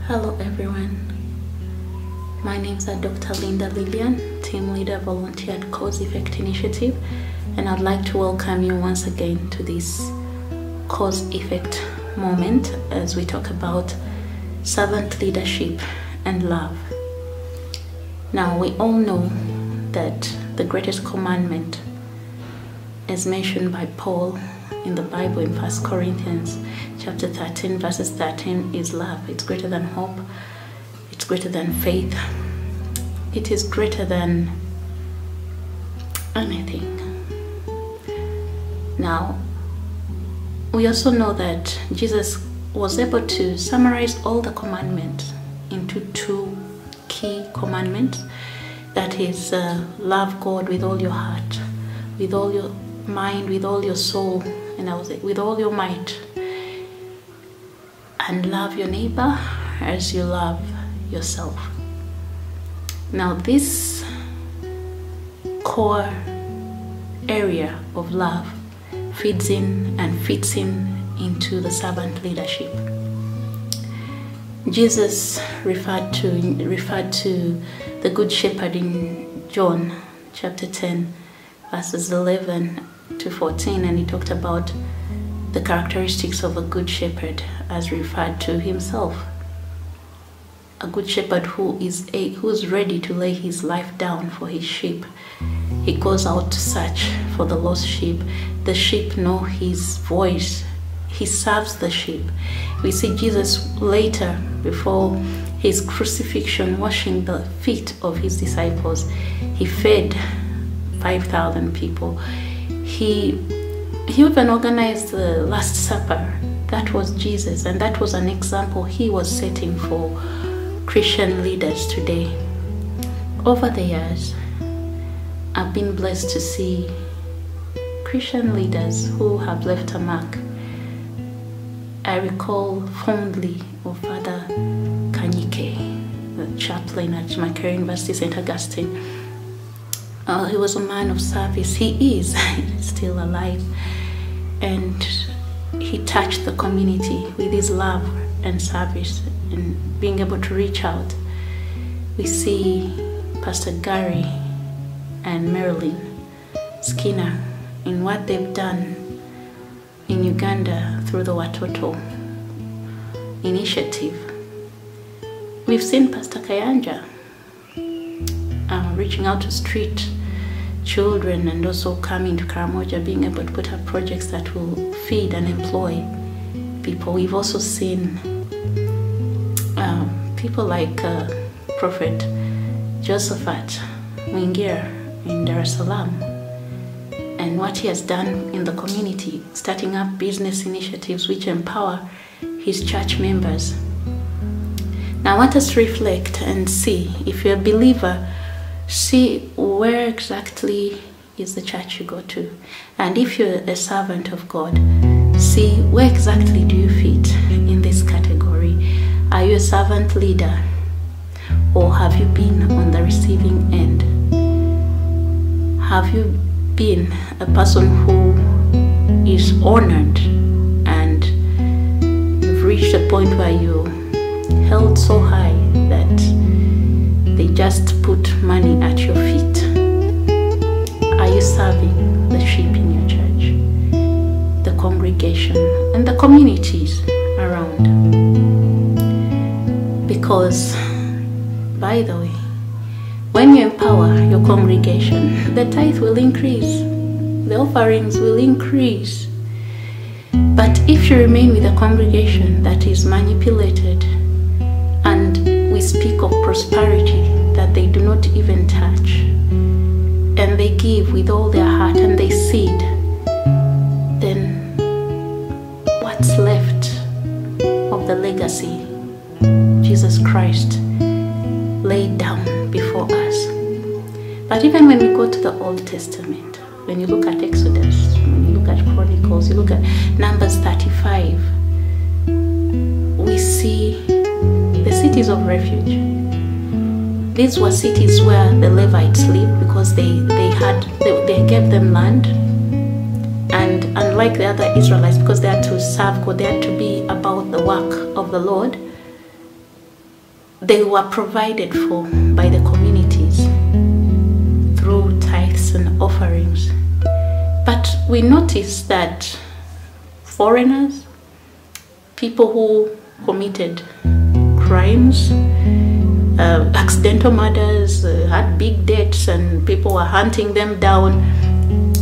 Hello everyone, my name is Dr. Linda Lillian, Team Leader Volunteer at Cause Effect Initiative, and I'd like to welcome you once again to this Cause Effect moment as we talk about servant leadership and love. Now, we all know that the greatest commandment, as mentioned by Paul in the Bible in 1 Corinthians chapter 13 verses 13, is love. It's greater than hope, it's greater than faith, it is greater than anything. Now, we also know that Jesus was able to summarize all the commandments into two key commandments. That is, love God with all your heart, with all your mind, with all your soul, and with all your might, and love your neighbor as you love yourself. Now, this core area of love feeds in and fits into the servant leadership. Jesus referred to the Good Shepherd in John chapter 10 verses 11 to 14, and he talked about the characteristics of a good shepherd as referred to himself. A good shepherd who is ready to lay his life down for his sheep. He goes out to search for the lost sheep. The sheep know his voice. He serves the sheep. We see Jesus later, before his crucifixion, washing the feet of his disciples. He fed 5,000 people. He even organized the Last Supper. That was Jesus, and that was an example he was setting for Christian leaders today. Over the years, I've been blessed to see Christian leaders who have left a mark. I recall fondly of Father Kanyike, the chaplain at Makerere University, St. Augustine. He was a man of service. He is still alive, and he touched the community with his love and service and being able to reach out. We see Pastor Gary and Marilyn Skinner in what they've done in Uganda through the Watoto initiative. We've seen Pastor Kayanja reaching out to street children, and also coming to Karamoja, being able to put up projects that will feed and employ people. We've also seen people like Prophet Josephat Mwingira in Dar es Salaam, and what he has done in the community, starting up business initiatives which empower his church members. Now, I want us to reflect and see, if you're a believer, see where exactly is the church you go to. And if you're a servant of God, see where exactly do you fit in this category. Are you a servant leader, or have you been on the receiving end? Have you been a person who is honored, and you've reached a point where you held so high that they just put money at your feet? Are you serving the sheep in your church, the congregation, and the communities around? Because, by the way, when you empower your congregation, the tithe will increase, the offerings will increase. But if you remain with a congregation that is manipulated, and we speak of prosperity that they do not even touch, and they give with all their heart and they seed, then what's left of the legacy Jesus Christ laid down before us? But even when we go to the Old Testament, when you look at Exodus, when you look at Chronicles, you look at Numbers 35, we see the cities of refuge. These were cities where the Levites lived, because they gave them land. And unlike the other Israelites, because they had to serve God, they had to be about the work of the Lord, they were provided for by the communities through tithes and offerings. But we noticed that foreigners, people who committed crimes, accidental murders, had big debts, and people were hunting them down,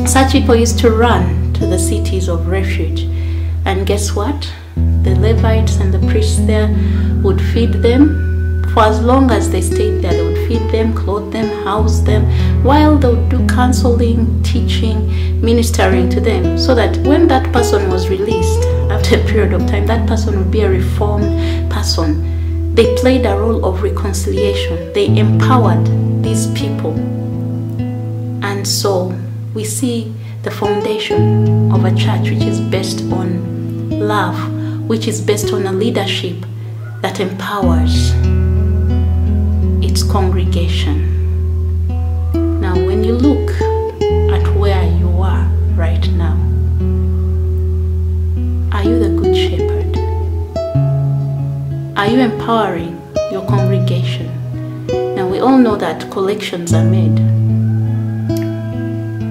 such people used to run to the cities of refuge. And guess what? The Levites and the priests there would feed them. For as long as they stayed there, they would feed them, clothe them, house them, while they would do counseling, teaching, ministering to them, so that when that person was released after a period of time, that person would be a reformed person. They played a role of reconciliation. They empowered these people. And so we see the foundation of a church which is based on love, which is based on a leadership that empowers its congregation. Now, when you look at where you are right now, are you the good shepherd? Are you empowering your congregation? Now, we all know that collections are made.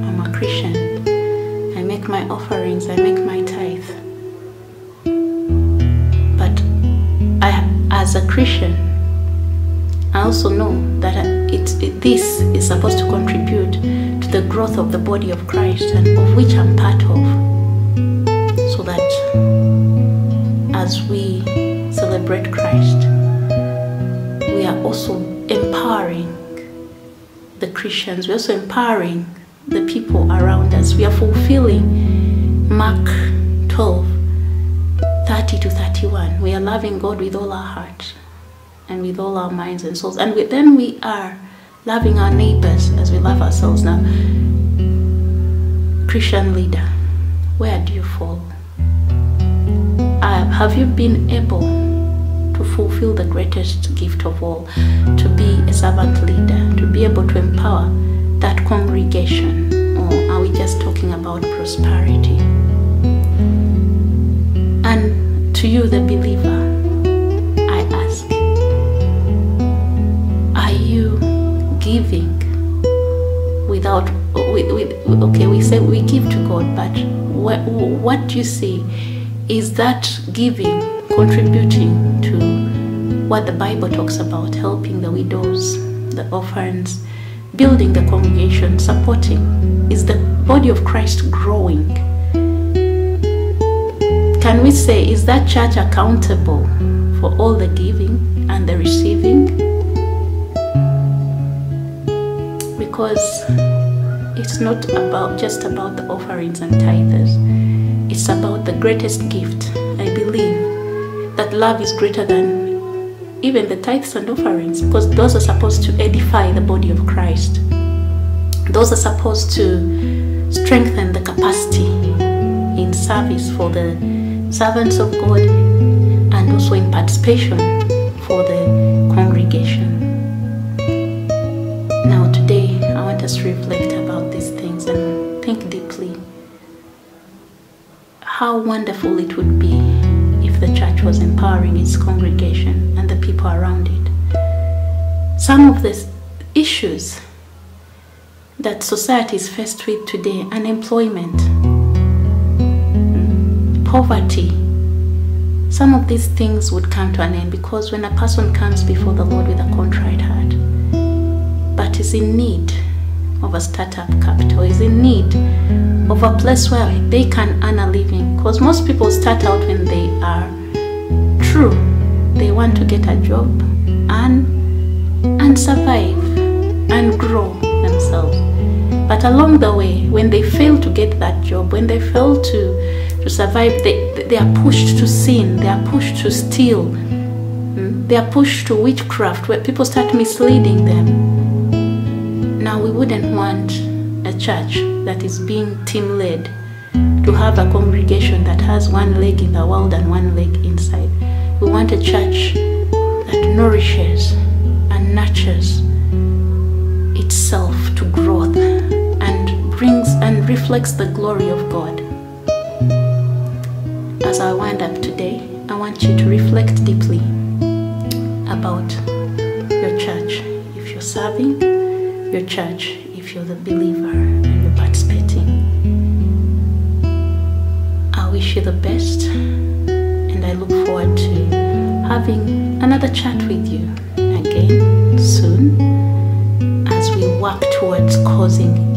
I'm a Christian. I make my offerings, I make my tithe. But as a Christian, I also know that this is supposed to contribute to the growth of the body of Christ, and of which I'm part of, so that as we celebrate Christ, we are also empowering the Christians, we're also empowering the people around us. We are fulfilling Mark 12, 30 to 31. We are loving God with all our heart and with all our minds and souls. And then we are loving our neighbors as we love ourselves. Now, Christian leader, where do you fall? Have you been able to fulfill the greatest gift of all, to be a servant leader, to be able to empower that congregation? Or are we just talking about prosperity? And to you, the believer, I ask, are you giving without, okay, we say we give to God, but what do you see? Is that giving contributing to what the Bible talks about, helping the widows, the orphans, building the congregation, supporting? Is the body of Christ growing? Can we say, is that church accountable for all the giving and the receiving? Because it's not just about the offerings and tithers. It's about the greatest gift. I believe that love is greater than even the tithes and offerings, because those are supposed to edify the body of Christ. Those are supposed to strengthen the capacity in service for the servants of God, and also in participation for the congregation. Now today, I want us to reflect about these things and think deeply. How wonderful it would be if the church was empowering its congregation and the people around it. Some of the issues that society is faced with today, unemployment, poverty, some of these things would come to an end, because when a person comes before the Lord with a contrite heart, but is in need of a startup capital, is in need of a place where they can earn a living. Because most people start out when they are true. They want to get a job and survive and grow themselves. But along the way, when they fail to get that job, when they fail to survive, they are pushed to sin, they are pushed to steal, they are pushed to witchcraft, where people start misleading them. Now, we wouldn't want a church that is being team-led to have a congregation that has one leg in the world and one leg inside. We want a church that nourishes and nurtures itself to growth and brings and reflects the glory of God. As I wind up today, I want you to reflect deeply about your church if you're serving, your church if you're the believer and you're participating. I wish you the best, and I look forward to having another chat with you again soon as we work towards causing